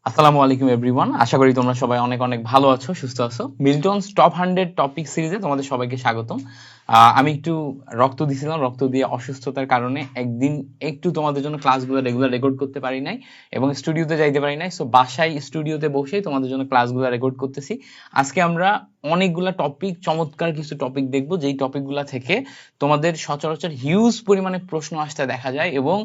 আসসালামু আলাইকুম এভরিওয়ান, আশা করি তোমরা সবাই অনেক অনেক ভালো আছো, সুস্থ আছো। মিল্টনস টপ 100 টপিক সিরিজে তোমাদের সবাইকে স্বাগতম। আমি একটু রক্ত দিছিলাম, রক্ত দিয়ে অসুস্থতার কারণে একদিন একটু তোমাদের জন্য ক্লাসগুলো রেগুলার রেকর্ড করতে পারি নাই এবং স্টুডিওতে যাইতে পারি নাই। সো বাসায় স্টুডিওতে বসেই তোমাদের জন্য ক্লাসগুলো রেকর্ড করতেছি। আজকে আমরা অনেকগুলা টপিক, চমৎকার কিছু টপিক দেখবো, যেই টপিকগুলা থেকে তোমাদের সচরাচর হিউজ পরিমাণে প্রশ্ন আসতে দেখা যায় এবং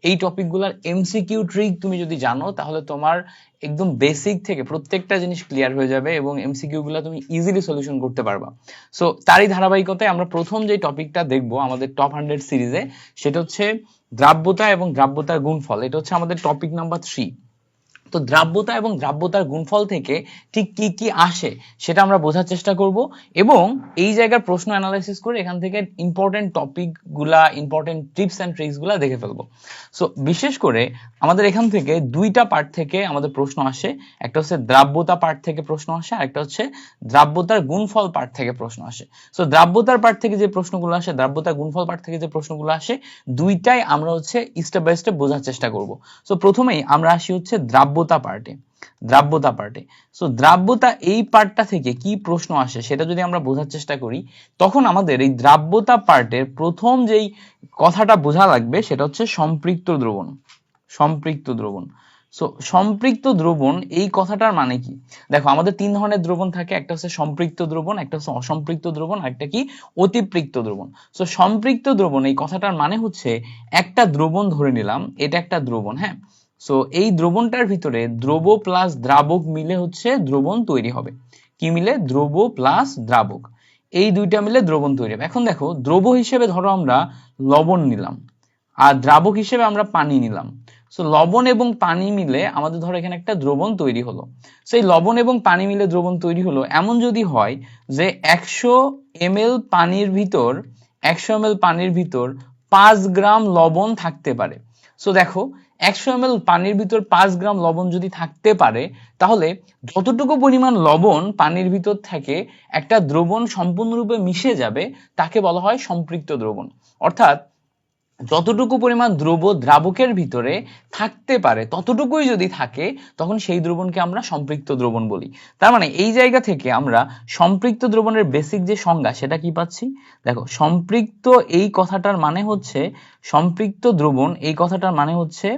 এই টপিকগুলোর এমসিকিউ ট্রিক তুমি যদি জানো তাহলে তোমার একদম বেসিক থেকে প্রত্যেকটা জিনিস ক্লিয়ার হয়ে যাবে এবং এমসিকিউ গুলো তুমি ইজিলি সলিউশন করতে পারবা। সো তারই ধারাবাহিকতায় আমরা প্রথম যে টপিকটা দেখবো আমাদের টপ 100 সিরিজে, সেটা হচ্ছে দ্রাব্যতা এবং দ্রাব্যতার গুণফল। এটা হচ্ছে আমাদের টপিক নাম্বার 3। তো দ্রাব্যতা এবং দ্রাব্যতার গুণফল থেকে ঠিক কি কি আসে সেটা আমরা বোঝার চেষ্টা করব এবং এই জায়গার প্রশ্ন অ্যানালাইসিস করে এখান থেকে ইম্পর্টেন্ট টপিক গুলা, ইম্পর্টেন্ট টিপস এন্ড ট্রিক্স গুলা দেখে ফেলবো। সো বিশেষ করে আমাদের এখান থেকে দুইটা পার্ট থেকে আমাদের প্রশ্ন আসে, একটা হচ্ছে দ্রাব্যতা পার্ট থেকে প্রশ্ন আসে আর একটা হচ্ছে দ্রাব্যতার গুণফল পার্ট থেকে প্রশ্ন আসে। সো দ্রাব্যতার পার্ট থেকে যে প্রশ্নগুলো আসে, দ্রাব্যতার গুণফল পার্ট থেকে যে প্রশ্নগুলো আসে, দুইটাই আমরা হচ্ছে স্টেপ বাই স্টেপ বোঝার চেষ্টা করব। সো প্রথমেই আমরা আসি হচ্ছে দ্রাব্যতা পার্টে। দ্রাব্যতা পার্টে সো দ্রাব্যতা এই পার্টটা থেকে কি প্রশ্ন আসে সেটা যদি আমরা বোঝার চেষ্টা করি, তখন আমাদের এই দ্রাব্যতা পার্টের প্রথম যেই কথাটা বোঝা লাগবে সেটা হচ্ছে সম্পৃক্ত দ্রবণ। সম্পৃক্ত দ্রবণ। সো সম্পৃক্ত দ্রবণ এই কথাটার মানে কি? দেখো, আমাদের তিন ধরনের দ্রবণ থাকে, একটা হচ্ছে সম্পৃক্ত দ্রবণ, একটা হচ্ছে অসম্পৃক্ত দ্রবণ, আর একটা কি অতিপৃক্ত দ্রবণ। সো সম্পৃক্ত দ্রবণ এই কথাটার মানে হচ্ছে একটা দ্রবণ ধরে নিলাম, এটা একটা দ্রবণ, হ্যাঁ। সো এই দ্রবণটার ভিতরে দ্রব প্লাস দ্রাবক মিলে হচ্ছে দ্রবণ তৈরি হবে। কি মিলে? দ্রব প্লাস দ্রাবক, এই দুইটা মিলে দ্রবণ তৈরি হবে। এখন দেখো, দ্রব হিসেবে ধরো আমরা লবণ নিলাম আর দ্রাবক হিসেবে আমরা পানি নিলাম। সো লবণ এবং পানি মিলে আমাদের ধরো এখানে একটা দ্রবণ তৈরি হলো। সেই লবণ এবং পানি মিলে দ্রবণ তৈরি হলো, এমন যদি হয় যে 100 ml পানির ভিতর 100 ml পানির ভিতর 5 গ্রাম লবণ থাকতে পারে। সো দেখো, 100 ml পানির ভিতর 5 গ্রাম লবণ যদি থাকতে পারে, তাহলে যতটুকু পরিমাণ লবণ পানির ভিতর থেকে একটা দ্রবণ সম্পূর্ণরূপে মিশে যাবে তাকে বলা হয় সম্পৃক্ত দ্রবণ। অর্থাৎ যতটুকু পরিমাণ দ্রব দ্রাবকের ভিতরে থাকতে পারে ততটুকুই যদি থাকে, তখন সেই দ্রবণকে আমরা সম্পৃক্ত দ্রবণ বলি। তার মানে এই জায়গা থেকে আমরা সম্পৃক্ত দ্রবণের বেসিক যে সংজ্ঞা সেটা কি পাচ্ছি? দেখো, সম্পৃক্ত এই কথাটার মানে হচ্ছে, সম্পৃক্ত দ্রবণ এই কথাটার মানে হচ্ছে,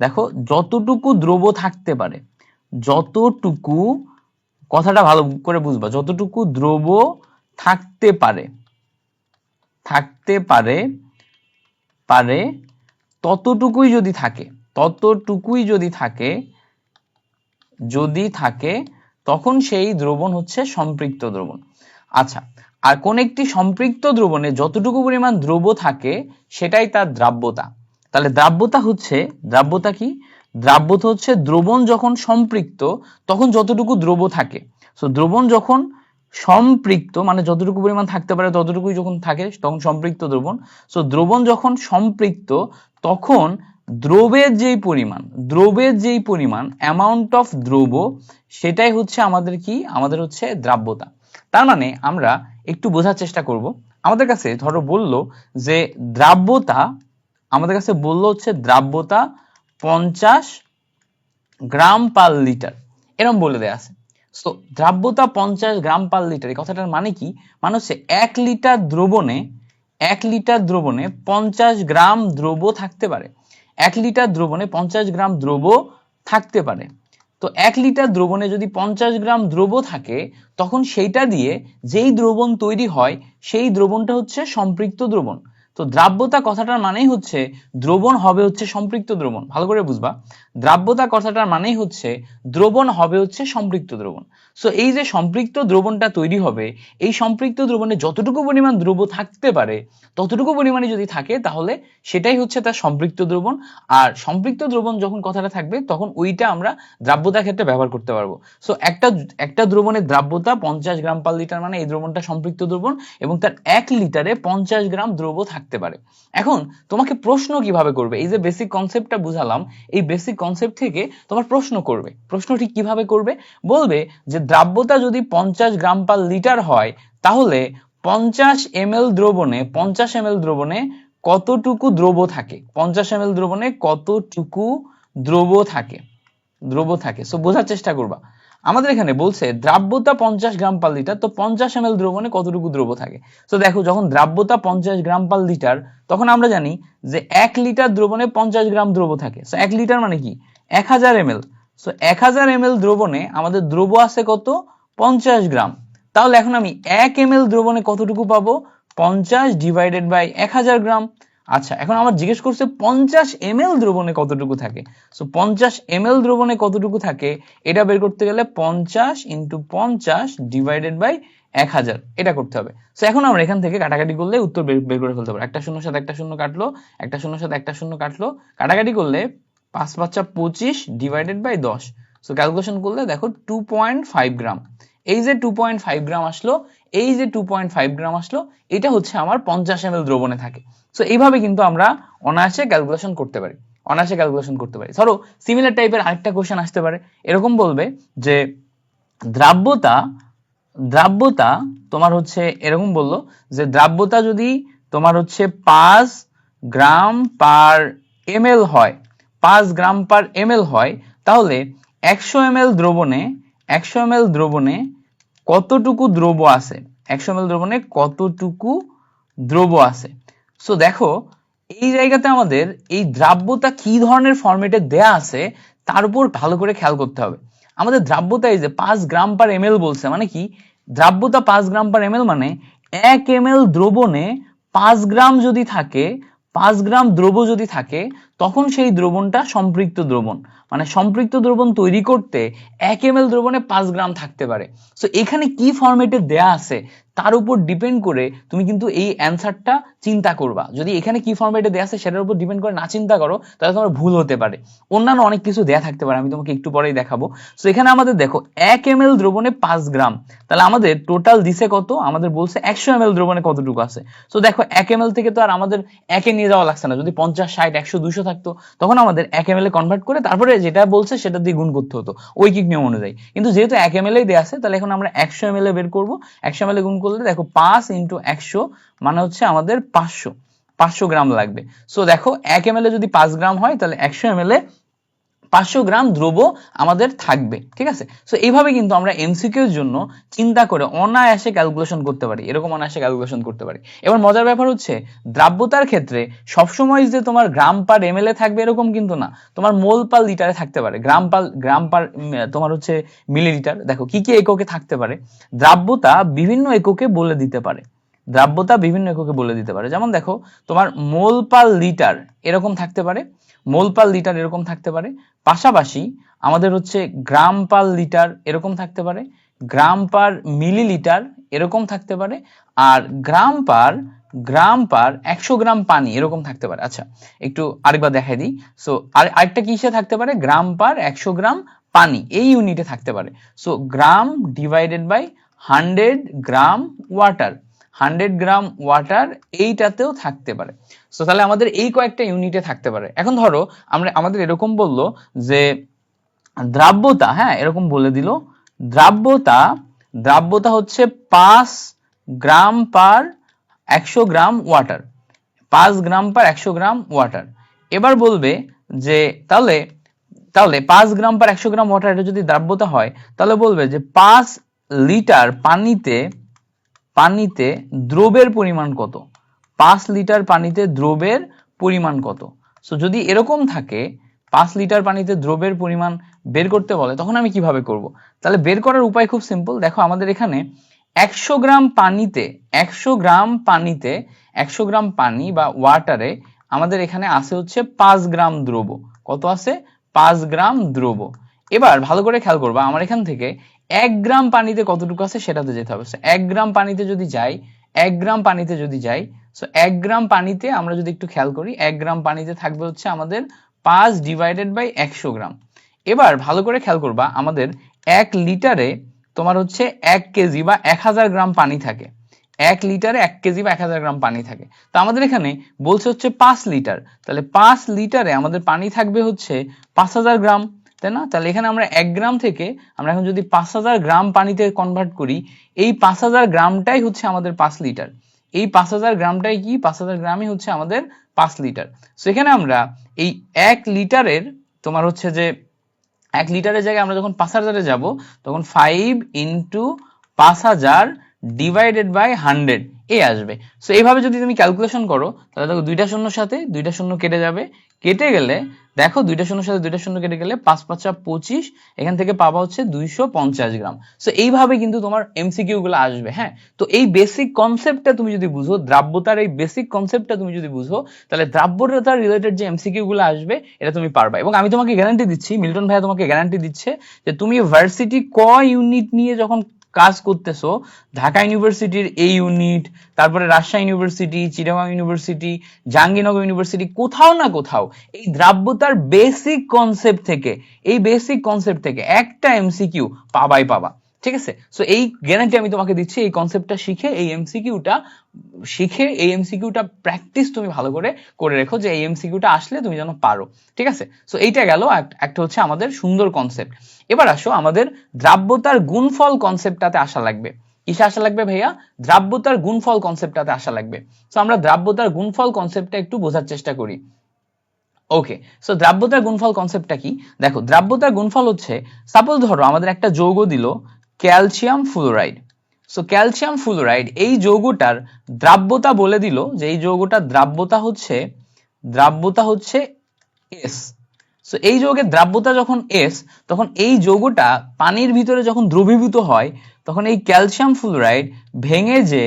দেখো, যতটুকু দ্রব থাকতে পারে, যতটুকু, কথাটা ভালো করে বুঝবা, যতটুকু দ্রব থাকতে পারে, থাকতে পারে পারে ততটুকুই যদি থাকে, ততটুকুই যদি থাকে, যদি থাকে, তখন সেই দ্রবণ হচ্ছে সম্পৃক্ত দ্রবণ। আচ্ছা, আর কোন একটি সম্পৃক্ত দ্রবণে যতটুকু পরিমাণ দ্রব থাকে সেটাই তার দ্রাব্যতা। তাহলে দ্রাব্যতা হচ্ছে, দ্রাব্যতা কি? দ্রাব্যতা হচ্ছে দ্রবণ যখন সম্পৃক্ত তখন যতটুকু দ্রব থাকে। সো দ্রবণ যখন সম্পৃক্ত মানে যতটুকু পরিমাণ থাকতে পারে ততটুকুই যখন থাকে তখন সম্পৃক্ত দ্রবণ। সো দ্রবণ যখন সম্পৃক্ত তখন দ্রবের যেই পরিমাণ, দ্রবের যেই পরিমাণ, অ্যামাউন্ট অফ দ্রব, সেটাই হচ্ছে আমাদের কি? আমাদের হচ্ছে দ্রাব্যতা। তার মানে আমরা একটু বোঝার চেষ্টা করব। আমাদের কাছে ধরো বললো যে দ্রাব্যতা, আমাদের কাছে বললো হচ্ছে দ্রাব্যতা 50 গ্রাম পার লিটার, এরকম বলে দেয়া আছে। তো দ্রাব্যতা 50 গ্রাম পার লিটার, এই কথাটার মানে কি? মানে হচ্ছে 1 লিটার দ্রবণে, 1 লিটার দ্রবণে 50 গ্রাম দ্রব থাকতে পারে। 1 লিটার দ্রবণে 50 গ্রাম দ্রব থাকতে পারে। তো 1 লিটার দ্রবণে যদি 50 গ্রাম দ্রব থাকে, তখন সেইটা দিয়ে যেই দ্রবণ তৈরি হয় সেই দ্রবণটা হচ্ছে সম্পৃক্ত দ্রবণ। তো দ্রাব্যতা কথাটার মানেই হচ্ছে দ্রবণ হবে হচ্ছে সম্পৃক্ত দ্রবণ। ভালো করে বুঝবা, দ্রাব্যতা কথাটার মানেই হচ্ছে দ্রবণ হবে হচ্ছে সম্পৃক্ত দ্রবণ। সো এই যে সম্পৃক্ত দ্রবণটা তৈরি হবে, এই সম্পৃক্ত দ্রবণে যতটুকু পরিমাণ দ্রব থাকতে পারে ততটুকু পরিমাণে যদি থাকে তাহলে সেটাই হচ্ছে তার সম্পৃক্ত দ্রবণ। আর সম্পৃক্ত দ্রবণ যখন কথাটা থাকবে তখন ওইটা আমরা দ্রাব্যতার ক্ষেত্রে ব্যবহার করতে পারবো। সো একটা দ্রবণের দ্রাব্যতা 50 গ্রাম পার লিটার, মানে এই দ্রবণটা সম্পৃক্ত দ্রবণ এবং তার 1 লিটারে 50 গ্রাম দ্রব থাকতে পারে। এখন তোমাকে প্রশ্ন কিভাবে করবে? এই যে বেসিক কনসেপ্টটা বুঝালাম, এই বেসিক কনসেপ্ট থেকে তোমার প্রশ্ন করবে। প্রশ্ন ঠিক কিভাবে করবে? বলবে যে দ্রাব্যতা যদি 50 গ্রাম পার লিটার হয়, তাহলে 50 ml দ্রবণে, 50 ml দ্রবণে কতটুকু দ্রব থাকে? 50 ml দ্রবণে কতটুকু দ্রব থাকে? দ্রব্য থাকে। সো বোঝার চেষ্টা করবা, আমাদের এখানে বলছে দ্রাব্যতা 50 গ্রাম পার লিটার, তো 50 ml দ্রবণে কতটুকু দ্রব্য থাকে। তো দেখো যখন দ্রাব্যতা 50 গ্রাম পার লিটার, তখন আমরা জানি যে 1 লিটার দ্রবণে 50 গ্রাম দ্রব্য থাকে। সো 1 লিটার মানে কি 1000 ml। সো 1000 ml দ্রবণে আমাদের দ্রব্য আছে কত 50 গ্রাম। তাহলে এখন আমি 1 ml দ্রবণে কতটুকু পাবো 50 ডিভাইডেড বাই 1000 গ্রাম। আচ্ছা এখন আমার জিজ্ঞেস করছে 50 ml দ্রবণে কতটুকু থাকে। সো 50 ml দ্রবণে কতটুকু থাকে এটা বের করতে গেলে 50 ইন্টু 50 ডিভাইডেড বাই 1000 এটা করতে হবে। সো এখন আমরা এখান থেকে কাটাকাটি করলে উত্তর বের করে ফেলতে পারবো। একটা শূন্যর সাথে একটা শূন্য কাটলো, একটা শূন্যর সাথে একটা শূন্য কাটলো, কাটাকাটি করলে 5 5 25 ডিভাইডেড বাই 10। সো ক্যালকুলেশন করলে দেখো 2.5 গ্রাম। এই যে 2.5 গ্রাম আসলো, এই যে 2.5 গ্রাম আসলো, এটা হচ্ছে আমার 50 ml দ্রবণে থাকে। সো এইভাবে কিন্তু আমরা অনায়াসে ক্যালকুলেশন করতে পারি, অনায়াসে ক্যালকুলেশন করতে পারি। ধরো সিমিলার টাইপের আরেকটা কোশ্চেন আসতে পারে, এরকম বলবে যে দ্রাব্যতা দ্রাব্যতা তোমার হচ্ছে এরকম বললো যে দ্রাব্যতা যদি তোমার হচ্ছে 5 গ্রাম পার ml হয়, 5 গ্রাম পার ml হয়, তাহলে 100 ml দ্রবণে 100 ml দ্রবণে কতটুকু দ্রব্য আছে, 100 ml দ্রবণে কতটুকু দ্রব্য আছে। সো দেখো এই জায়গাতে আমাদের এই দ্রাব্যতা কি ধরনের ফরম্যাটে দেয়া আছে তার উপর ভালো করে খেয়াল করতে হবে। আমাদের দ্রাব্যতা এই যে 5 গ্রাম পার ml বলছে, মানে কি দ্রাব্যতা 5 গ্রাম পার ml মানে 1 ml দ্রবণে 5 গ্রাম যদি থাকে, 5 গ্রাম দ্রব্য যদি থাকে, তখন সেই দ্রবণটা সম্পৃক্ত দ্রবণ। মানে সম্পৃক্ত দ্রবণ তৈরি করতে 1 ml দ্রবণে 5 গ্রাম থাকতে পারে। সো এখানে কি ফরম্যাটে দেয়া আছে তার উপর ডিপেন্ড করে তুমি কিন্তু এই অ্যান্সারটা চিন্তা করবা। যদি এখানে কি ফরম্যাটে দেয়া আছে সেটার উপর ডিপেন্ড করে না চিন্তা করো, তাহলে তোমার ভুল হতে পারে। অন্যান্য অনেক কিছু দেয়া থাকতে পারে, আমি তোমাকে একটু পরেই দেখাবো। সো এখানে আমাদের দেখো 1 ml দ্রবণে 5 গ্রাম, তাহলে আমাদের টোটাল দিছে কত, আমাদের বলছে 100 ml দ্রবণে কতটুকু আছে। সো দেখো 1 ml থেকে তো আর আমাদের একে নিয়ে যাওয়া লাগছে না, যদি 50 60 100 200 থাকতো তখন আমাদের 1 ml এ কনভার্ট করে তারপরে যেটা বলছে সেটা দিয়ে গুণ করতে হতো ঐকিক নিয়ম অনুযায়ী। কিন্তু যেহেতু 1 ml এই দেয়া আছে, তাহলে এখন আমরা 100 ml এ বের করব। 100 ml এ গুণ করলে দেখো 5 ইন্টু 100 মানে হচ্ছে আমাদের 500 গ্রাম লাগবে। সো দেখো 1 ml এ যদি 5 গ্রাম হয়, তাহলে 100 ml এ 500 গ্রাম দ্রব্য আমাদের থাকবে, ঠিক আছে। সো এইভাবে কিন্তু আমরা এমসিকিউ এর জন্য চিন্তা করে অনায়াসে ক্যালকুলেশন করতে পারি, এরকম অনায়াসে ক্যালকুলেশন করতে পারি। এবার মজার ব্যাপার হচ্ছে দ্রাব্যতার ক্ষেত্রে সবসময় যে তোমার গ্রাম পার ml এ থাকবে এরকম কিন্তু না, তোমার মোল পার লিটারে থাকতে পারে, গ্রাম পার তোমার হচ্ছে মিলিলিটার। দেখো কি কি এককে থাকতে পারে, দ্রাব্যতা বিভিন্ন এককে বলে দিতে পারে, দ্রাব্যতা বিভিন্ন এককে বলে দিতে পারে। যেমন দেখো তোমার মোল পার লিটার এরকম থাকতে পারে, মোল পার লিটার এরকম থাকতে পারে, পাশাপাশি আমাদের হচ্ছে গ্রাম পার লিটার এরকম থাকতে পারে, গ্রাম পার মিলিলিটার এরকম থাকতে পারে, আর গ্রাম পার 100 গ্রাম পানি এরকম থাকতে পারে। আচ্ছা একটু আরেকবার দেখাই দিই। সো আরেকটা কিসে থাকতে পারে, গ্রাম পার 100 গ্রাম পানি এই ইউনিটে থাকতে পারে। So gram divided by 100 gram water, 100 gram water এইটাতেও থাকতে পারে। সো তাহলে আমাদের এই কয়েকটা ইউনিটে থাকতে পারে। এখন ধরো আমাদের এরকম বললো যে দ্রাব্যতা, হ্যাঁ এরকম বলে দিল দ্রাব্যতা হচ্ছে 5 গ্রাম পার 100 গ্রাম ওয়াটার, 5 গ্রাম পার 100 গ্রাম ওয়াটার। এবার বলবে যে তাহলে 5 গ্রাম পার 100 গ্রাম ওয়াটার এটা যদি দ্রাব্যতা হয়, তাহলে বলবে যে 5 লিটার পানিতে দ্রবের পরিমাণ কত, 5 লিটার পানিতে দ্রবের পরিমাণ কত। সো যদি এরকম থাকে 5 লিটার পানিতে দ্রবের পরিমাণ বের করতে বলে, তখন আমি কিভাবে করব। তাহলে বের করার উপায় খুব সিম্পল। দেখো আমাদের এখানে 100 গ্রাম পানি বা ওয়াটারে আমাদের এখানে আছে হচ্ছে 5 গ্রাম দ্রব্য। কত আছে, 5 গ্রাম দ্রব্য। এবার ভালো করে খেয়াল করবা, আমার এখান থেকে 1 গ্রাম পানিতে কতটুকু আছে সেটাতে যেতে হবে। 1 গ্রাম পানিতে যদি যাই, 1 গ্রাম পানিতে যদি যাই, সো 1 গ্রাম পানিতে আমরা যদি একটু খেয়াল করি, 1 গ্রাম পানিতে থাকবে হচ্ছে আমাদের 5 ডিভাইডেড বাই 100 গ্রাম। এবার ভালো করে খেয়াল করবা, আমাদের 1 লিটারে তোমার হচ্ছে 1 কেজি বা 1000 গ্রাম পানি থাকে, 1 লিটারে 1 কেজি বা 1000 গ্রাম পানি থাকে। তো আমাদের এখানে বলছে হচ্ছে 5 লিটার, তাহলে 5 লিটারে আমাদের পানি থাকবে হচ্ছে 5000 গ্রাম, তাই না। তাহলে এখানে আমরা 1 গ্রাম থেকে আমরা এখন যদি 5000 গ্রাম পানিতে কনভার্ট করি, এই 5000 গ্রামটাই হচ্ছে আমাদের 5 লিটার। এই 5000 গ্রামটাই কি, 5000 গ্রামই হচ্ছে আমাদের 5 লিটার। সো এখানে আমরা এই 1 লিটারের তোমার হচ্ছে যে 1 লিটারের জায়গায় আমরা যখন 5000-এ যাব তখন 5 ইন্টু 5000 ডিভাইডেড বাই 100 এ আসবে। সো এইভাবে যদি তুমি ক্যালকুলেশন করো তাহলে দেখো দুইটা শূন্যর সাথে দুইটা শূন্য কেটে যাবে, কেটে গেলে দেখো দুইটা শূন্যর সাথে দুইটা শূন্য কেটে গেলে 5 5 25, এখান থেকে পাবা হচ্ছে 250 গ্রাম। সো এইভাবে কিন্তু তোমার এমসিকিউ গুলো আসবে। হ্যাঁ, তো এই বেসিক কনসেপ্টটা তুমি যদি বুঝো, দ্রাব্যতার এই বেসিক কনসেপ্টটা তুমি যদি বুঝো, তাহলে দ্রাব্যতার রিলেটেড যে এমসিকিউ গুলো আসবে এটা তুমি পারবা। এবং আমি তোমাকে গ্যারান্টি দিচ্ছি, মিল্টন ভাইয়া তোমাকে গ্যারান্টি দিচ্ছে যে তুমি ভার্সিটি ক ইউনিট নিয়ে যখন কাজ করতেছো, ঢাকা ইউনিভার্সিটির এই ইউনিট, তারপরে Rajshahi university, Chittagong university, Jahangirnagar university, কোথাও না কোথাও এই দ্রাব্যতার বেসিক কনসেপ্ট থেকে, এই বেসিক কনসেপ্ট থেকে একটা এমসিকিউ পাবাই পাবা। ঠিক আছে, সো এই গ্যারান্টি আমি তোমাকে দিচ্ছি। এই কনসেপ্টটা শিখে এই এমসিকিউটা প্র্যাকটিস তুমি ভালো করে করে রেখো, যে এই এমসিকিউটা আসলে তুমি যেন পারো। ঠিক আছে, সো এইটা গেল একটা হচ্ছে আমাদের সুন্দর কনসেপ্ট। এবার আসো আমাদের দ্রাব্যতার গুণফল কনসেপ্টটাতে আসা লাগবে। কিসে আসা লাগবে ভাইয়া? দ্রাব্যতার গুণফল কনসেপ্টটাতে আসা লাগবে। সো আমরা দ্রাব্যতার গুণফল কনসেপ্টটা একটু বোঝার চেষ্টা করি। ওকে, সো দ্রাব্যতার গুণফল কনসেপ্টটা কি? দেখো, দ্রাব্যতার গুণফল হচ্ছে, সাপোজ ধরো আমাদের একটা যৌগ দিল calcium fluoride. So calcium fluoride এই যৌগটার দ্রাব্যতা বলে দিল যে এই যৌগটার দ্রাব্যতা হচ্ছে এস। সো এই যৌগের দ্রাব্যতা যখন এস, তখন এই যৌগটা পানির ভিতরে যখন দ্রবীভূত হয় তখন এই ক্যালসিয়াম ফ্লুরাইড ভেঙে যে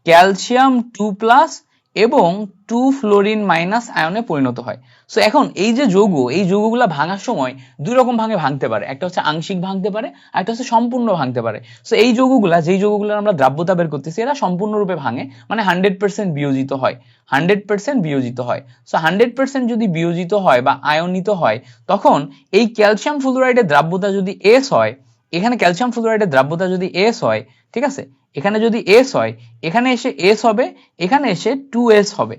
ক্যালসিয়াম 2+ এবং 2 ফ্লোরিন মাইনাস আয়নে পরিণত হয়। সো এখন এই যে যৌগ, এই যৌগগুলা ভাঙার সময় দুই রকম ভাঙে ভাঙতে পারে, একটা হচ্ছে আংশিক ভাঙতে পারে, আর একটা হচ্ছে সম্পূর্ণ ভাঙতে পারে। সো এই যৌগগুলা, যেই যৌগগুলোর আমরা দ্রাব্যতা বের করতেছি, এরা সম্পূর্ণরূপে ভাঙে, মানে 100% বিয়োজিত হয়, 100% বিয়োজিত হয়। সো 100% যদি বিয়োজিত হয় বা আয়নিত হয়, তখন এই ক্যালসিয়াম ফ্লুরাইডের দ্রাব্যতা যদি এস হয়, এখানে ক্যালসিয়াম ফ্লুরাইডের দ্রাব্যতা যদি এস হয়, ঠিক আছে, এখানে যদি এস হয়, এখানে এসে এস হবে, এখানে এসে 2s হবে।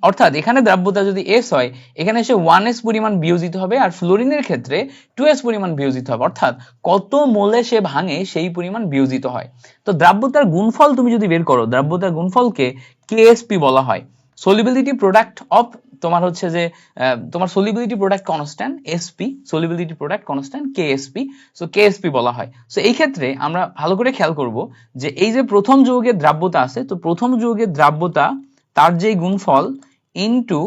অর্থাৎ এখানে দ্রাব্যতা যদি এস হয়, এখানে এসে 1s পরিমাণ বিয়োজিত হবে, আর ফ্লোরিনের ক্ষেত্রে 2s পরিমাণ বিয়োজিত হবে। অর্থাৎ কত মোলে সে ভাঙে সেই পরিমাণ বিয়োজিত হয়। তো দ্রাব্যতার গুণফল তুমি যদি বের করো, দ্রাব্যতার গুণফলকে কেএসপি বলা হয়, সলিবিলিটি প্রোডাক্ট অফ তোমার হচ্ছে যে তোমার solubility product constant SP, solubility product constant KSP. So KSP বলা হয়। সো এই ক্ষেত্রে আমরা ভালো করে খেয়াল করব যে এই যে প্রথম যৌগের দ্রাব্যতা আছে, তো প্রথম যৌগের দ্রাব্যতা তার যেই গুণফল ইনটু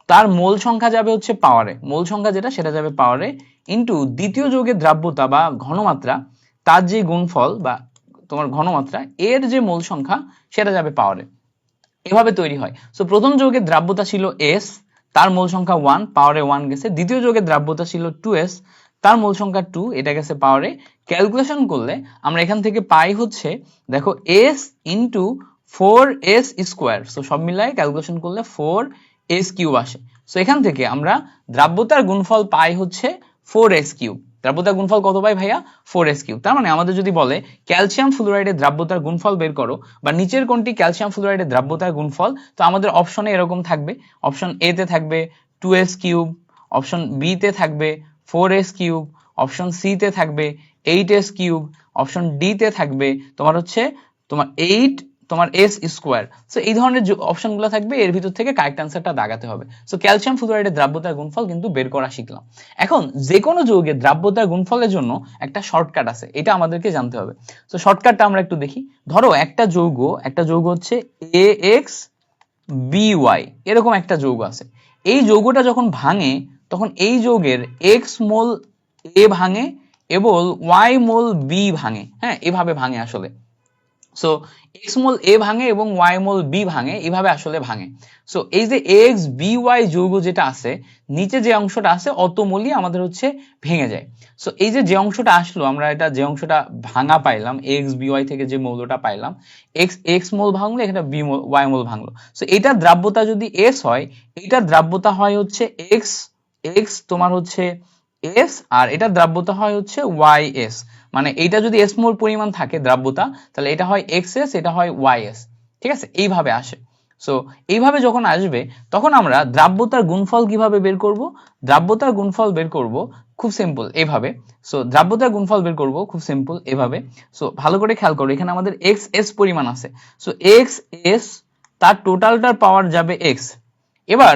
তার মোল সংখ্যা যাবে হচ্ছে পাওয়ারে, মোল সংখ্যা যেটা সেটা যাবে পাওয়ারে, ইনটু দ্বিতীয় যৌগের দ্রাব্যতা বা ঘনমাত্রা, তার যে গুণফল বা তোমার ঘনমাত্রা এর যে মোল সংখ্যা সেটা যাবে পাওয়ারে। এভাবে তৈরি হয়। সো প্রথম যৌগের দ্রাব্যতা ছিল এস, তার মোল সংখ্যা 1, পাওয়ারে 1 গেছে। দ্বিতীয় যৌগের দ্রাব্যতা ছিল 2s, তার মোল সংখ্যা 2, এটা গেছে পাওয়ারে। ক্যালকুলেশন করলে আমরা এখান থেকে পাই হচ্ছে, দেখো s into 4s square. So সব মিলাই ক্যালকুলেশন করলে 4s কিউব আসে। সো এখান থেকে আমরা দ্রাব্যতার গুণফল পাই হচ্ছে 4s কিউব। দ্রাব্যতার গুণফল কত পাই ভাইয়া? 4s cube. তার মানে আমাদের যদি বলে ক্যালসিয়াম ফ্লুরাইডের দ্রাব্যতার গুণফল বের করো, বা নিচের কোনটি ক্যালসিয়াম ফ্লুরাইডের দ্রাব্যতার গুণফল, তো আমাদের অপশনে এরকম থাকবে। অপশন এ তে থাকবে 2s কিউব, অপশন বি তে থাকবে 4s কিউব, অপশন সি তে থাকবে 8s কিউব, অপশন ডি তে থাকবে তোমার হচ্ছে তোমার 8 তোমার s স্কোয়ার। সো এই ধরনের যে অপশনগুলো থাকবে এর ভিতর থেকে কারেক্ট অ্যান্সারটা দাগাতে হবে। সো ক্যালসিয়াম ফ্লুরাইডের দ্রাব্যতার গুণফল কিন্তু বের করা শিখলাম। এখন যে কোনো যৌগের দ্রাব্যতার গুণফলের জন্য একটা শর্টকাট আছে, এটা আমাদেরকে জানতে হবে। সো শর্টকাটটা আমরা একটু দেখি। ধরো একটা যৌগ হচ্ছে AX BY, এরকম একটা যৌগ আছে। এই যৌগটা যখন ভাঙে তখন এই যৌগের x মোল A ভাঙে এবং y মোল B ভাঙে। হ্যাঁ, এভাবে ভাঙে আসলে। সো x মোল A ভাঙে এবং y মোল B ভাঙে, এভাবে আসলে ভাঙে। সো এই যে AX BY যৌগ যেটা আছে, নিচে যে অংশটা আছে অত মোলই আমাদের হচ্ছে ভেঙে যায়। সো এই যে অংশটা আসলো, আমরা এটা যে অংশটা ভাঙা পাইলাম AX BY থেকে যে মৌলটা পাইলাম, x মোল ভাঙলো, এখানে y মোল ভাঙলো। সো এটা দ্রাব্যতা যদি s হয়, এটা দ্রাব্যতা হয় হচ্ছে x তোমার হচ্ছে s, আর এটা দ্রাব্যতা হয় হচ্ছে ys। মানে এইটা যদি s মোল পরিমাণ থাকে দ্রাব্যতা, তাহলে এটা হয় xs, এটা হয় ys। ঠিক আছে, এইভাবে আসে। সো এইভাবে যখন আসবে তখন আমরা দ্রাব্যতার গুণফল কিভাবে বের করব? দ্রাব্যতার গুণফল বের করব খুব সিম্পল এভাবে। সো দ্রাব্যতার গুণফল বের করব খুব সিম্পল এভাবে। সো ভালো করে খেয়াল করো, এখানে আমাদের xs পরিমাণ আছে। সো xs তার টোটালটার পাওয়ার যাবে x। এবার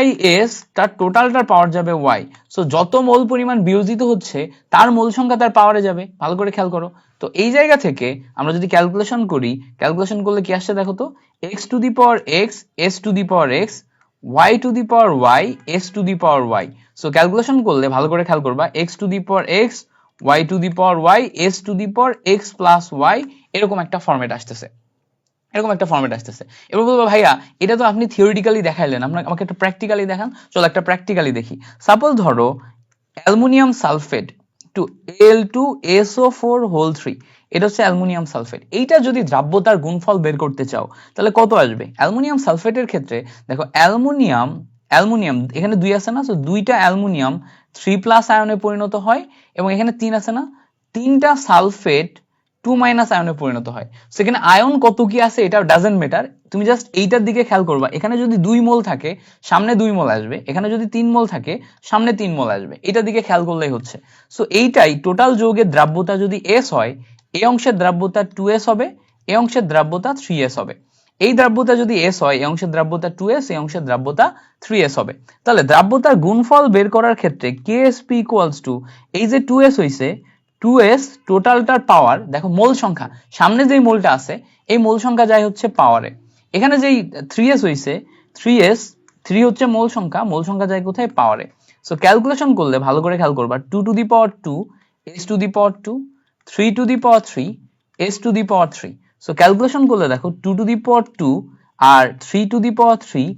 YS তার টোটালটার পাওয়ার যাবে Y, সো যত মোল পরিমাণ বিয়োজিত হচ্ছে তার মোল সংখ্যা তার পাওয়ারে যাবে, ভালো করে খেয়াল করো। তো এই জায়গা থেকে আমরা যদি ক্যালকুলেশন করি, ক্যালকুলেশন করলে কি আসছে দেখো তো, x two the power x, s to the power x, y two the power y, s to the power y। So calculation করলে ভালো করে খেয়াল করবা, x two the power x, y two the power y, s to the power x plus y, এরকম একটা format আসতেছে, এরকম একটা ফরম্যাট আসতেছে। এবার বলবো ভাইয়া এটা তো আপনি থিওরিটিক্যালি দেখাইলেন, আমাকে একটা প্র্যাকটিক্যালি দেখান। চলো একটা প্র্যাকটিক্যালি দেখি। সাপোজ ধরো aluminium sulphate two Al2SO4 whole 3, এটা হচ্ছে অ্যালুমিনিয়াম সালফেট। এইটা যদি দ্রাব্যতার গুণফল বের করতে চাও তাহলে কত আসবে? অ্যালুমিনিয়াম সালফেটের ক্ষেত্রে দেখো অ্যালুমিনিয়াম, অ্যালুমিনিয়াম এখানে 2 আছে না, সো দুইটা অ্যালুমিনিয়াম 3+ আয়নে পরিণত হয়, এবং এখানে 3 আছে না, তিনটা সালফেট 2- আয়নে পরিণত হয়। সেখানে আয়ন কত কি আছে এটা ডাজেন্ট ম্যাটার, তুমি জাস্ট এইটার দিকে খেয়াল করবা। এখানে যদি 2 মোল থাকে সামনে 2 মোল আসবে, এখানে যদি 3 মোল থাকে সামনে 3 মোল আসবে, এটার দিকে খেয়াল করলেই হচ্ছে। সো এইটাই টোটাল যৌগের দ্রাব্যতা যদি S হয়, এই অংশের দ্রাব্যতা 2S হবে, এই অংশের দ্রাব্যতা 3S হবে। এই দ্রাব্যতা যদি S হয়, এই অংশের দ্রাব্যতা 2S, এই অংশের দ্রাব্যতা 3S হবে। তাহলে দ্রাব্যতার গুণফল বের করার ক্ষেত্রে KSP ইকুয়ালস টু, এই যে 2S হইছে, 2S টোটালটার পাওয়ার, দেখো মোল সংখ্যা সামনে যেই মোলটা আছে এই মোল সংখ্যা যায় হচ্ছে পাওয়ারে, এখানে যেই 3S হইছে, 3S 3 হচ্ছে মোল সংখ্যা যায় কোথায়? পাওয়ারে। সো ক্যালকুলেশন করলে ভালো করে খেয়াল করবা, 2 to the power 2, s to the power 2, 3 to the power 3, s to the power 3। So calculation করলে দেখো 2 টু দি পাওয়ার 2 আর 3 to the power 3,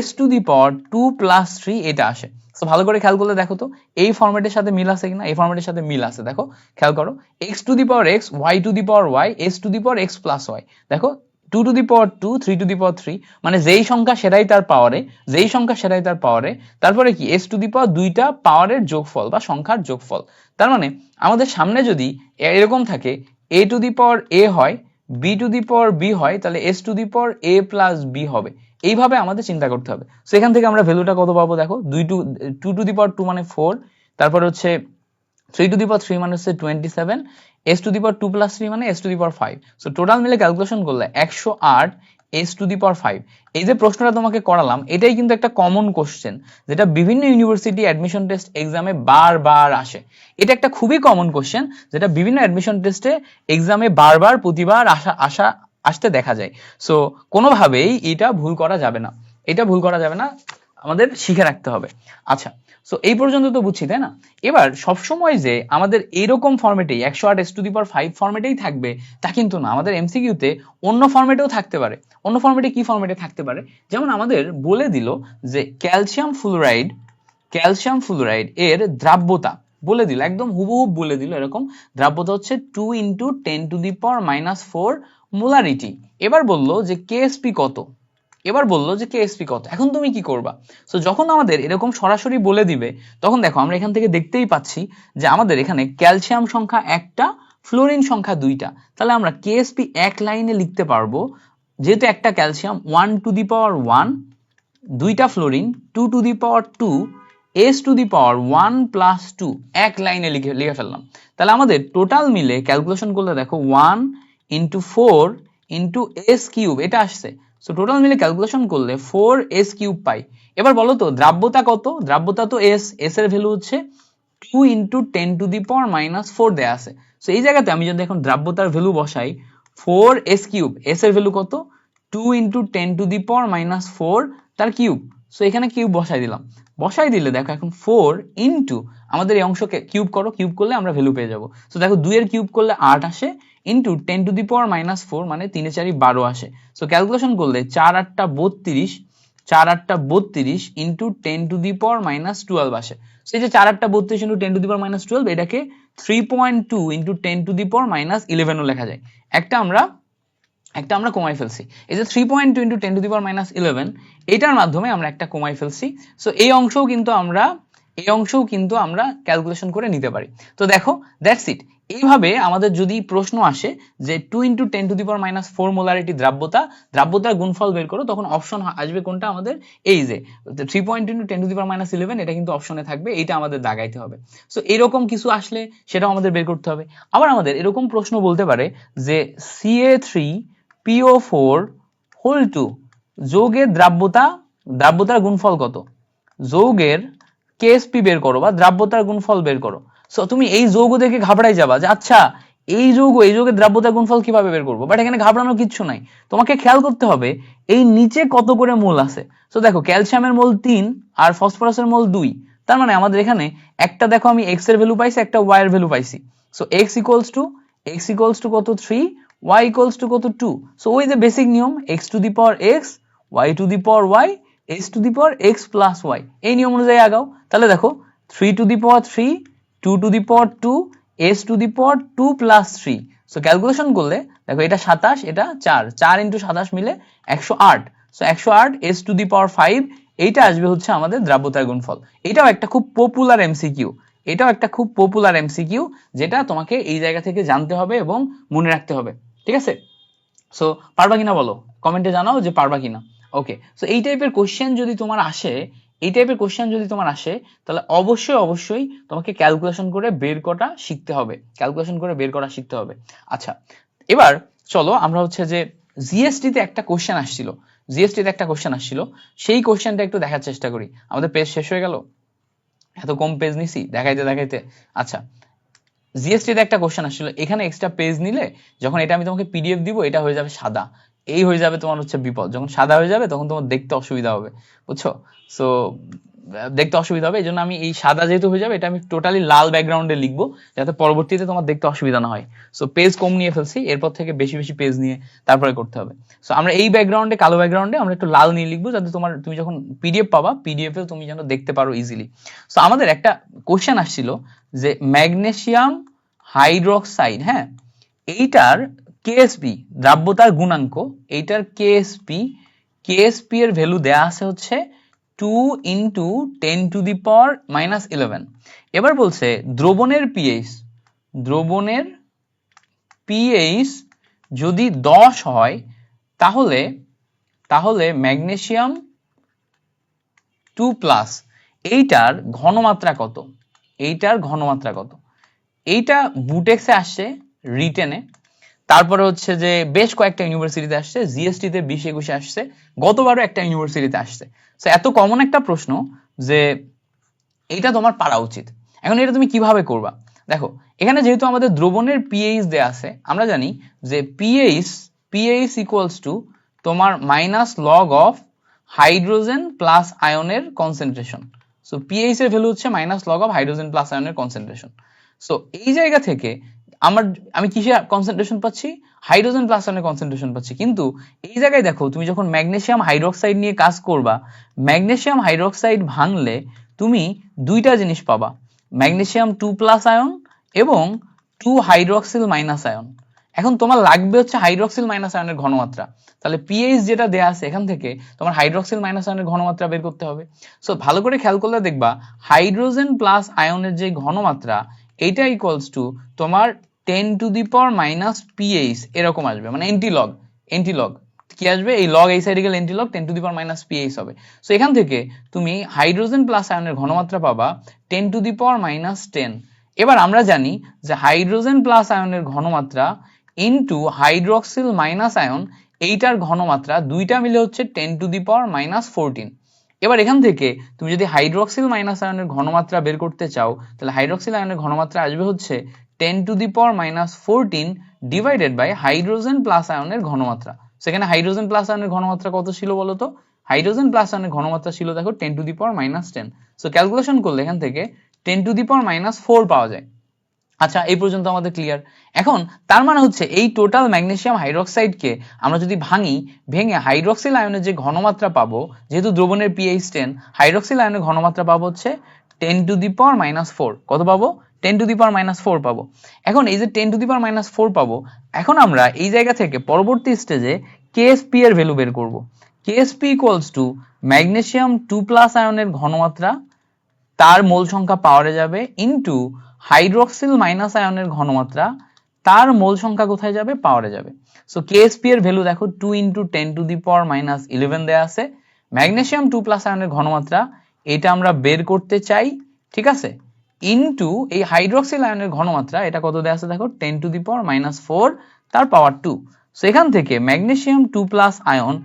s to the power 2 plus 3 এটা আসে। সো ভালো করে খেয়াল করলে দেখো তো এই ফরম্যাটের সাথে মিল আছে কিনা, এই ফরম্যাটের সাথে মিল আছে। দেখো খেয়াল করো, x two the power x, y two the power y, s to the power x plus y। দেখো 2 to the power 2, 3 to the power 3, মানে যেই সংখ্যা সেটাই তার পাওয়ারে, যেই সংখ্যা সেটাই তার পাওয়ারে। তারপরে কি s টু দি পাওয়ার দুইটা পাওয়ারের যোগফল বা সংখ্যার যোগফল। তার মানে আমাদের সামনে যদি এরকম থাকে a two the power a হয়, b two the power b হয়, তাহলে s to the power a plus b হবে। এইভাবে আমাদের চিন্তা করতে হবে। সো এখান থেকে আমরা ভ্যালুটা কত পাবো দেখো, 2 টু দি পাওয়ার 2 মানে 4, তারপর হচ্ছে 3 টু দি পাওয়ার 3 মানে হচ্ছে 27, s to the power 2 plus 3 মানে s to the power 5। So total মিলে ক্যালকুলেশন করলে 108 s টু দি পাওয়ার 5। এই যে প্রশ্নটা তোমাকে করালাম এটাই কিন্তু একটা কমন কোশ্চেন, যেটা বিভিন্ন ইউনিভার্সিটি অ্যাডমিশন টেস্ট এক্সামে বারবার আসে। এটা একটা খুবই কমন কোশ্চেন, যেটা বিভিন্ন অ্যাডমিশন টেস্টে এক্সামে বারবার প্রতিবার আসতে দেখা যায়। সো কোনোভাবেই এটা ভুল করা যাবে না, এটা ভুল করা যাবে না, আমাদের শিখে রাখতে হবে। আচ্ছা, সো এই পর্যন্ত তো বুঝছি তাই না? এবার সবসময় যে আমাদের এরকম ফরম্যাটেই 108 s টু দি পাওয়ার 5 ফরম্যাটেই থাকবে তা কিন্তু না, আমাদের এমসিকিউতে অন্য ফরম্যাটেও থাকতে পারে। অন্য ফরম্যাটে কি ফরম্যাটে থাকতে পারে? যেমন আমাদের বলে দিল যে ক্যালসিয়াম ফ্লুরাইড এর দ্রাব্যতা বলে দিল, একদম হুবহু বলে দিল এরকম, দ্রাব্যতা হচ্ছে 2 × 10⁻⁴ মোলারিটি। এবার বললো যে কেএসপি কত, এখন তুমি কি করবা? সো যখন আমাদের এরকম সরাসরি বলে দিবে তখন দেখো আমরা এখান থেকে দেখতেই পাচ্ছি যে আমাদের এখানে ক্যালসিয়াম সংখ্যা একটা, ফ্লোরিন সংখ্যা দুইটা, তাহলে আমরা কেএসপি এক লাইনে লিখতে পারবো, যেহেতু একটা ক্যালসিয়াম 1 টু দি পাওয়ার 1, দুইটা fluorine 2 to the power 2, s to the power 1 plus 2, এক লাইনে লিখে ফেললাম। তাহলে আমাদের টোটাল মিলে ক্যালকুলেশন করলে দেখো 1 × 4 × s কিউব এটা আসছে। সো টোটাল মিলে ক্যালকুলেশন করলে 4s কিউব পাই। এবার বলো তো দ্রাব্যতা কত? দ্রাব্যতা তো s এর ভ্যালু হচ্ছে 2 × 10⁻⁴ দেয়া আছে। সো এই জায়গাতে আমি যদি এখন দ্রাব্যতার ভ্যালু বসাই 4s কিউব, s এর ভ্যালু কত? 2 × 10⁻⁴ তার কিউব। সো এখানে কিউব বসাই দিলাম, বসাই দিলে দেখো এখন 4 ইন্টু আমাদের এই অংশকে কিউব করো, কিউব করলে আমরা ভ্যালু পেয়ে যাবো। সো দেখো 2 এর কিউব করলে 8 আসে, ইন্টু 10⁻⁴ মানে 3 × 4 = 12 আসে। সো ক্যালকুলেশন করলে 4 × 8 = 32, 4 × 8 = 32 ইন্টু 10⁻�12 আসে। সো এই যে 4 × 8 = 32 ইন্টু 10⁻12, এটাকে 3.2 ইন্টু 10⁻11ও লেখা যায়। একটা আমরা কমাই ফেলছি, এই যে 3.2 ইন্টু 10⁻11, এটার মাধ্যমে আমরা একটা কমাই ফেলছি। সো এই অংশও কিন্তু আমরা ক্যালকুলেশন করে নিতে পারি। তো দেখো দ্যাটস ইট। এইভাবে আমাদের যদি প্রশ্ন আসে যে 2 × 10⁻⁴ মোলারিটি দ্রাব্যতার গুণফল বের করো, তখন অপশন আসবে কোনটা আমাদের? এই যে 3.2 × 10⁻11, এটা কিন্তু অপশনে থাকবে, এইটা আমাদের দাগাইতে হবে। সো এরকম কিছু আসলে সেটাও আমাদের বের করতে হবে। আবার আমাদের এরকম প্রশ্ন বলতে পারে যে Ca3PO4 হোল 2 যৌগের দ্রাব্যতা দ্রাব্যতার গুণফল কত, যৌগের কেএসপি বের করো বা দ্রাব্যতার গুণফল বের করো। সো তুমি এই যৌগ দেখে ঘাবড়াই যাবা যে আচ্ছা এই যৌগের দ্রাব্যতার গুণফল কিভাবে বের করবো, বাট এখানে ঘাবড়ানোর কিচ্ছু নাই। তোমাকে খেয়াল করতে হবে এই নিচে কত করে মোল আছে। সো দেখো ক্যালসিয়ামের মোল 3 আর ফসফরাসের মোল 2, তার মানে আমাদের এখানে একটা দেখো আমি এক্স এর ভ্যালু পাইছি, একটা ওয়াই এর ভ্যালু পাইছি। সো এক্স ইকুয়ালস টু কত 3, ওয়াই ইকুয়ালস টু কত 2। সো ওই যে বেসিক নিয়ম x to the power x, y to the power y, x to the power x plus y, এই নিয়ম অনুযায়ী আগাও। তাহলে দেখো 3 to the power 3, 2 to the power 2, s to the power 2 plus 3। So calculation করলে দেখো এটা 27, এটা 4, 4 ইন্টু 27 মিলে 108। সো 108 এস টু দি পাওয়ার 5, এইটা আসবে হচ্ছে আমাদের দ্রাব্যতার গুণফল। এটাও একটা খুব পপুলার এমসিকিউ, যেটা তোমাকে এই জায়গা থেকে জানতে হবে এবং মনে রাখতে হবে, ঠিক আছে? সো পারবা কিনা বলো, কমেন্টে জানাও যে পারবা কিনা। ওকে, সো এই টাইপের কোশ্চেন যদি তোমার আসে, তাহলে অবশ্যই তোমাকে ক্যালকুলেশন করে বের করা শিখতে হবে। আচ্ছা, এবার চলো আমরা হচ্ছে যে জিএসটি তে একটা কোশ্চেন আসছিল, সেই কোশ্চেনটা একটু দেখার চেষ্টা করি। আমাদের পেজ শেষ হয়ে গেল, এত কম পেজ নিছি দেখাইতে। আচ্ছা, জিএসটি তে একটা কোশ্চেন আসছিল, এখানে এক্সট্রা পেজ নিলে যখন এটা আমি তোমাকে পিডিএফ দিব এটা হয়ে যাবে সাদা, এই হয়ে যাবে তোমার হচ্ছে বিপদ। যখন সাদা হয়ে যাবে তখন তোমার দেখতে অসুবিধা হবে, বুঝছো? সো দেখতে অসুবিধা হবে, এই জন্য আমি এই সাদা যেহেতু হয়ে যাবে এটা আমি টোটালি লাল ব্যাকগ্রাউন্ডে লিখবো যাতে পরবর্তীতে তোমার দেখতে অসুবিধা না হয়। সো পেজ কম নিয়ে ফেলছি, এরপর থেকে বেশি পেজ নিয়ে তারপরে করতে হবে। সো আমরা এই ব্যাকগ্রাউন্ডে, কালো ব্যাকগ্রাউন্ডে আমরা একটু লাল নিয়ে লিখবো যাতে তুমি যখন পিডিএফ পাবা পিডিএফ এ তুমি যেন দেখতে পারো ইজিলি। সো আমাদের একটা কোশ্চেন আসছিল যে ম্যাগনেসিয়াম হাইড্রোক্সাইড, হ্যাঁ, এইটার কেএসপি দ্রাব্যতার গুণাঙ্ক, এইটার কেএসপি এর ভ্যালু দেয়া আছে হচ্ছে 2 ইন্টু 10 টু দি পাওয়ার -11। এবার বলছে দ্রবণের পিএইচ যদি 10 হয় তাহলে ম্যাগনেসিয়াম 2+ এইটার ঘনমাত্রা কত, এইটা বুটেক্সে আসছে, রিটেনে, তারপরে হচ্ছে যে বেশ কয়েকটা ইউনিভার্সিটিতে আসছে, জিএসটি তে 20-21 আসছে, গতবারও একটা ইউনিভার্সিটিতে আসছে। সো এত কমন একটা প্রশ্ন যে এইটা তোমার পারা উচিত। এখন এটা তুমি কিভাবে করবা, দেখো এখানে যেহেতু আমাদের দ্রবণের পিএইচ দেয়া আছে, আমরা জানি যে পিএইচ ইকুয়ালস টু তোমার minus log of hydrogen plus আয়নের কনসেন্ট্রেশন। সো পিএইচ এর ভ্যালু হচ্ছে minus log of hydrogen plus আয়নের কনসেন্ট্রেশন। সো এই জায়গা থেকে আমি কিসে কনসেন্ট্রেশন পাচ্ছি, হাইড্রোজেন প্লাস আয়নের কনসেন্ট্রেশন পাচ্ছি। কিন্তু এই জায়গায় দেখো তুমি যখন ম্যাগনেসিয়াম হাইড্রোক্সাইড নিয়ে কাজ করবা, ম্যাগনেসিয়াম হাইড্রোক্সাইড ভাঙলে তুমি দুইটা জিনিস পাবা, ম্যাগনেসিয়াম 2+ আয়ন এবং 2 হাইড্রোক্সিল মাইনাস আয়ন। এখন তোমার লাগবে হচ্ছে হাইড্রোক্সিল মাইনাস আয়নের ঘনমাত্রা, তাহলে পিএইচ যেটা দেয়া আছে এখান থেকে তোমার হাইড্রোক্সিল মাইনাস আয়নের ঘনমাত্রা বের করতে হবে। সো ভালো করে খেয়াল করলে দেখবা হাইড্রোজেন প্লাস আয়নের যে ঘনমাত্রা এইটা ইকুয়ালস টু তোমার 10 to the power minus pH এরকম আসবে, মানে এন্টিলগ কি আসবে, এই লগ এই সাইডে গেলে এন্টিলগ 10 to the power minus pH হবে। সো এখান থেকে তুমি হাইড্রোজেন প্লাস আয়নের ঘনমাত্রা পাবা 10 টু দি পাওয়ার মাইনাস 10। এবার আমরা জানি যে হাইড্রোজেন প্লাস আয়নের ঘনমাত্রা ইনটু হাইড্রোক্সিল মাইনাস আয়ন, এইটার ঘনমাত্রা দুইটা মিলে হচ্ছে 10 টু দি পাওয়ার মাইনাস 14। এবার এখান থেকে তুমি যদি হাইড্রোক্সিল মাইনাস আয়নের ঘনমাত্রা বের করতে চাও, তাহলে হাইড্রোক্সিল আয়নের ঘনমাত্রা আসবে হচ্ছে 10 to the power minus 14 divided by hydrogen plus আয়নের ঘনমাত্রা। সেখানে হাইড্রোজেন প্লাস আয়নের ঘনমাত্রা কত ছিল বলতো, হাইড্রোজেন প্লাস আয়নের ঘনমাত্রা ছিল দেখো 10 to the power minus 10। So calculation করলে এখান থেকে 10 টু দি পাওয়ার মাইনাস 4 পাওয়া যায়। আচ্ছা, এই পর্যন্ত আমাদের ক্লিয়ার। এখন তার মানে হচ্ছে এই টোটাল ম্যাগনেসিয়াম হাইড্রোক্সাইডকে আমরা যদি ভেঙে হাইড্রোক্সিল আয়নের যে ঘনমাত্রা পাবো, যেহেতু দ্রবণের পিএইচ 10, হাইড্রোক্সিল আয়নের ঘনমাত্রা পাবো হচ্ছে 10 টু দি পাওয়ার মাইনাস 4। কত পাবো, 10 টু দি পাওয়ার মাইনাস 4 পাবো। এখন এই যে 10 টু দি পাওয়ার মাইনাস 4 পাবো, এখন আমরা এই জায়গা থেকে পরবর্তী স্টেজে কেএসপি এর ভ্যালু বের করব। কেএসপি ইকুয়ালস টু ম্যাগনেসিয়াম 2+ আয়নের ঘনমাত্রা, তার মোল সংখ্যা পাওয়ারে যাবে, ইনটু হাইড্রোক্সিল মাইনাস আয়নের ঘনমাত্রা, তার মোল সংখ্যা কোথায় যাবে, পাওয়ারে যাবে। সো কেএসপি এর ভ্যালু দেখো 2 into 10 to the power minus 11 দেয়া আছে। ম্যাগনেসিয়াম 2+ আয়নের ঘনমাত্রা এটা আমরা বের করতে চাই, ঠিক আছে, ইনটু এই হাইড্রোক্সিল আয়নের ঘনমাত্রা এটা কত দেয়া আছে দেখো 10 টু দি পাওয়ার মাইনাস 4 তার পাওয়ার 2। সো এখান থেকে ম্যাগনেসিয়াম 2+ আয়ন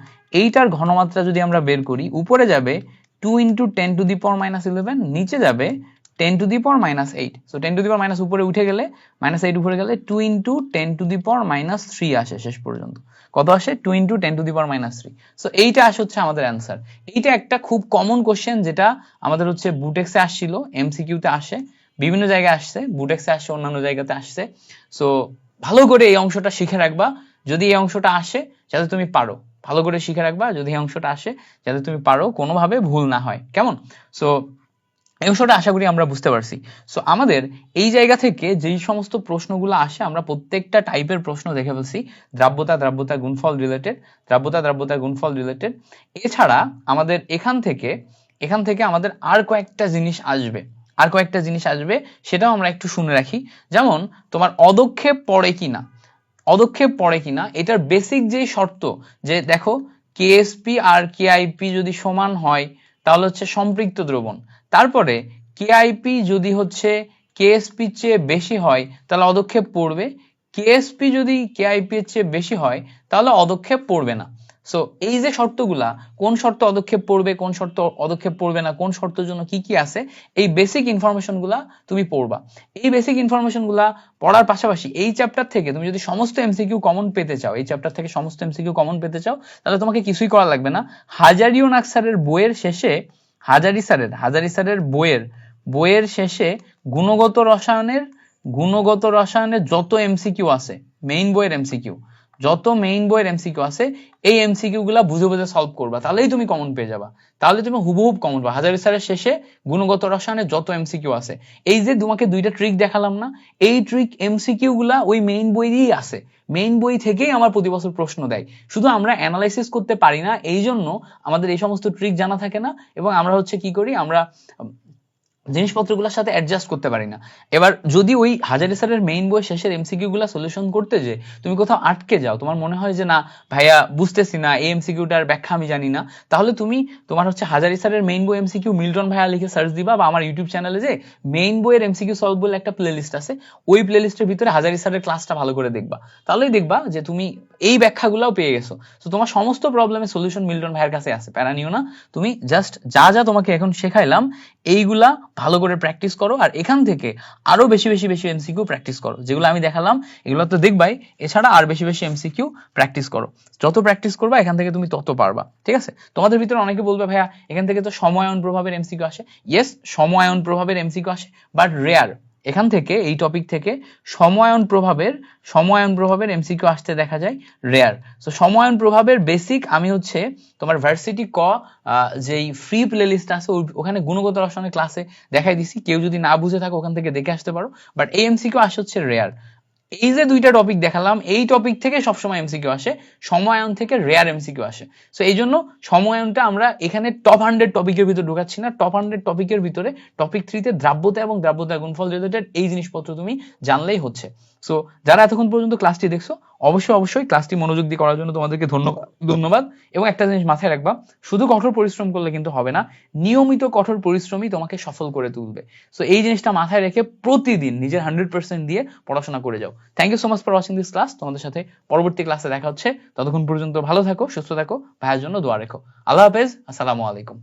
এইটার ঘনমাত্রা যদি আমরা বের করি, উপরে যাবে 2 × 10⁻11, নিচে যাবে 10⁻−8। সো 10⁻- উপরে উঠে গেলে -8 উপরে গেলে 2 × 10⁻³ আসে শেষ পর্যন্ত। কত আসে? 2 × 10⁻³ সো এইটা আসে হচ্ছে আমাদের অ্যান্সার। এইটা একটা খুব কমন কোশ্চেন, যেটা আমাদের হচ্ছে বুটেক্সে আসছিল, এমসিকিউতে আসে, বিভিন্ন জায়গায় আসছে, বুটেক্সে আসছে, অন্যান্য জায়গাতে আসছে। সো ভালো করে এই অংশটা শিখে রাখবা, যদি এই অংশটা আসে যাতে তুমি পারো। ভালো করে শিখে রাখবা, যদি এই অংশটা আসে যাতে তুমি পারো, কোনোভাবে ভুল না হয়। কেমন? সো এই অংশটা আশা করি আমরা বুঝতে পারছি। সো আমাদের এই জায়গা থেকে যেই সমস্ত প্রশ্নগুলো আসে, আমরা প্রত্যেকটা টাইপের প্রশ্ন দেখে ফেলছি। দ্রাব্যতা গুণফল রিলেটেড, দ্রাব্যতা গুণফল রিলেটেড। এছাড়া আমাদের এখান থেকে আমাদের আর কয়েকটা জিনিস আসবে, সেটাও আমরা একটু শুনে রাখি। যেমন তোমার অদক্ষেপ পড়ে কিনা, এটার বেসিক যে শর্ত, যে দেখো কেএসপি আর কেআইপি যদি সমান হয় তাহলে হচ্ছে সম্পৃক্ত দ্রবণ। তারপরে কেআইপি যদি হচ্ছে কেএসপি চেয়ে বেশি হয় তাহলে অদক্ষেপ পড়বে, কেএসপি যদি কেআইপি এর চেয়ে বেশি হয় তাহলে অদক্ষেপ পড়বে না। সো এই যে শর্তগুলা, কোন শর্ত অদক্ষেপ পড়বে, কোন শর্ত অদক্ষেপ পড়বে না, কোন শর্তের জন্য কি কি আছে, এই বেসিক ইনফরমেশন গুলা তুমি পড়বা। এই বেসিক ইনফরমেশন গুলা পড়ার পাশাপাশি এই চ্যাপ্টার থেকে তুমি যদি সমস্ত এমসিকিউ কমন পেতে চাও, তাহলে তোমাকে কিছুই করা লাগবে না। হাজারীনাক স্যারের বইয়ের শেষে, হাজারি স্যারের বইয়ের শেষে গুণগত রসায়নের যত এমসিকিউ আছে, মেইন বইয়ের এমসিকিউ আছে, এই এমসিকিউ গুলা বুঝে বুঝে সলভ করবা, তাহলেই তুমি কমন পেয়ে যাবা। তাহলে তুমি হুবহুব কমন পাবা। হাজারি স্যারের শেষে গুণগত রসায়নের যত এমসিকিউ আছে, এই যে তোমাকে দুইটা ট্রিক দেখালাম না, এই ট্রিক এমসিকিউ গুলা ওই মেইন বইয়েই আছে। মেইন বই থেকেই আমার প্রতি বছর প্রশ্ন দেয়, শুধু আমরা অ্যানালাইসিস করতে পারি না, এই জন্য আমাদের এই সমস্ত ট্রিক জানা থাকে না, এবং আমরা হচ্ছে কি করি, আমরা জিনিসপত্রগুলোর সাথে অ্যাডজাস্ট করতে পারি না। এবার যদি ওই হাজারি স্যারের মেইন বই শেষের এমসিকিউ গুলা সলিউশন করতে যে তুমি কোথাও আটকে যাও, তোমার মনে হয় যে না ভাইয়া বুঝতেছি না, এই এমসিকিউটার ব্যাখ্যা আমি জানি না, তাহলে তুমি তোমার হচ্ছে হাজারি স্যারের মেইন বই এমসিকিউ মিল্টন ভাইয়া লিখে সার্চ দিবা, বা আমার ইউটিউব চ্যানেলে যে মেইন বইয়ের এমসিকিউ সলভ বলে একটা প্লেলিস্ট আছে, ওই প্লেলিস্টের ভিতরে হাজারি স্যারের ক্লাসটা ভালো করে দেখবা, তাহলেই দেখবা যে তুমি এই ব্যাখ্যাগুলোও পেয়ে গেছো। তো তোমার সমস্ত প্রবলেমের সলিউশন মিল্টন ভাইয়ের কাছে আছে, প্যারা নিও না। তুমি জাস্ট যা যা তোমাকে এখন শেখাইলাম এইগুলা ভালো করে প্র্যাকটিস করো, আর এখান থেকে আরো বেশি এমসিকিউ প্র্যাকটিস করো, যেগুলো আমি দেখালাম এগুলো তো দেখবাই, এছাড়া আর বেশি এমসিকিউ প্র্যাকটিস করো। যত প্র্যাকটিস করবা এখান থেকে তুমি তত পারবা। ঠিক আছে? তোমাদের ভিতরে অনেকে বলবে ভাইয়া এখান থেকে তো সময়ায়ন প্রভাবের এমসিকিউ আসে। ইয়েস, সময়ায়ন প্রভাবের এমসিকিউ আসে, বাট রেয়ার। এখান থেকে, এই টপিক থেকে সময়ায়ন প্রভাবের এমসিকিউ আসতে দেখা যায় রেয়ার। সো সময়ায়ন প্রভাবের বেসিক আমি হচ্ছে তোমার ভার্সিটি যেই ফ্রি প্লেলিস্ট আছে ওখানে গুণগত রসায়নের ক্লাসে দেখাই দিছি, কেউ যদি না বুঝে থাকো ওখান থেকে দেখে আসতে পারো। বাট এই এমসিকিউ আসে হচ্ছে রেয়ার। এই যে দুইটা টপিক দেখালাম, এই টপিক থেকে সবসময় এমসিকিউ আসে, সময়ায়ন থেকে রেয়ার এমসিকিউ আসে। সো এই জন্য সময়ায়নটা আমরা এখানে টপ 100 টপিকের ভিতরে ঢোকাচ্ছি না। টপ 100 টপিকের ভিতরে টপিক 3 তে দ্রাব্যতা এবং দ্রাব্যতা গুণফল রিলেটেড এই জিনিসপত্র তুমি জানলেই হচ্ছে। সো যারা এতক্ষণ পর্যন্ত ক্লাসটি দেখছো, অবশ্যই ক্লাসটি মনোযোগ দিয়ে করার জন্য তোমাদেরকে ধন্যবাদ। এবং একটা জিনিস মাথায় রাখবা, শুধু কঠোর পরিশ্রম করলে কিন্তু হবে না, নিয়মিত কঠোর পরিশ্রমই তোমাকে সফল করে তুলবে। সো এই জিনিসটা মাথায় রেখে প্রতিদিন নিজের 100% দিয়ে পড়াশোনা করে যাও। Thank you so much for watching this class. তোমাদের সাথে পরবর্তী ক্লাসে দেখা হচ্ছে। ততক্ষণ পর্যন্ত ভালো থাকো, সুস্থ থাকো, ভাইয়ের জন্য দোয়া রেখো। আল্লাহ হাফেজ, আসসালামু আলাইকুম।